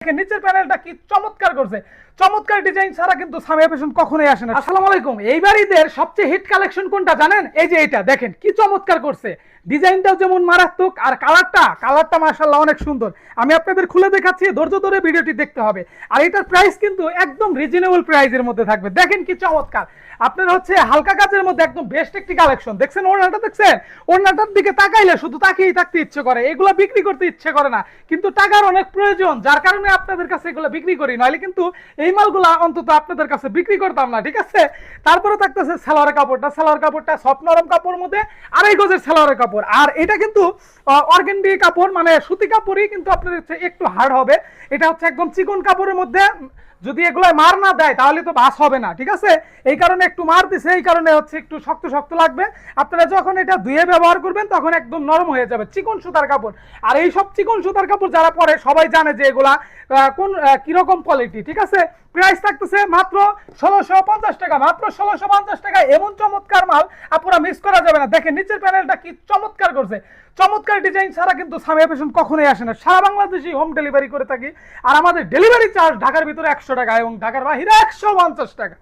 নিচের প্যানেলটা কি চমৎকার করছে। চমৎকার ডিজাইন ছাড়া কিন্তু সামিয়া ফ্যাশন কখনোই আসে না। আসসালামু আলাইকুম। এইবার ঈদের সবচেয়ে হিট কালেকশন কোনটা জানেন? এই যে এটা দেখেন কি চমৎকার করছে। ডিজাইনটাও যেমন মারাত্মক আর কালারটা মাশাআল্লাহ অনেক সুন্দর। আমি আপনাদের খুলে দেখাচ্ছি, ধৈর্য ধরে ভিডিওটি দেখতে হবে। আর এটার প্রাইস কিন্তু একদম রিজনেবল প্রাইসের মধ্যে থাকবে। দেখেন কি চমৎকার। আপনার হচ্ছে হালকা কাজের মধ্যে একদম বেস্ট একটি কালেকশন। দেখছেন ওড়নাটা, দেখছেন ওড়নাটার দিকে তাকাইলে শুধু তাকিয়েই থাকতে ইচ্ছে করে, এগুলো বিক্রি করতে ইচ্ছে করে না, কিন্তু টাকার অনেক প্রয়োজন, যার কারণে আপনাদের কাছে এগুলো বিক্রি করি, নইলে কিন্তু এই মালগুলা অন্তত আপনাদের কাছে বিক্রি করতাম না, ঠিক আছে। তারপরে থাকতেছে সালোয়ারের কাপড়টা সফট নরম কাপড়ের মধ্যে 2.5 গজের সালোয়ারের কাপড়। আর এটা কিন্তু অর্গানডি কাপড়, মানে সুতি কাপড়ই, কিন্তু আপনার হচ্ছে একটু হার্ড হবে। এটা হচ্ছে একদম চিকন কাপড়ের মধ্যে, যদি এগুলো মার না দেয় তাহলে তো বাস হবে না, ঠিক আছে। এই কারণে একটু মার দিছে, এই কারণে হচ্ছে একটু শক্ত শক্ত লাগবে। আপনারা যখন এটা ধুয়ে ব্যবহার করবেন তখন একদম নরম হয়ে যাবে, চিকন সুতার কাপড়। আর এই সব চিকন সুতার কাপড় যারা পরে সবাই জানে যে এগুলা কোন কিরকম কোয়ালিটি, ঠিক আছে। প্রাইস থাকতেছে মাত্র 1650 টাকা, মাত্র 1650 টাকা। এমন চমৎকার মাল আপনারা মিস করা যাবে না। দেখেন নিচের প্যানেলটা কি চমৎকার করছে। চমৎকার ডিজাইন ছাড়া কিন্তু সামিয়া ফ্যাশন কখনোই আসে না। সারা বাংলাদেশে হোম ডেলিভারি করে থাকি। আর আমাদের ডেলিভারি চার্জ ঢাকার ভিতরে 100 টাকা এবং ঢাকার বাইরে 150 টাকা।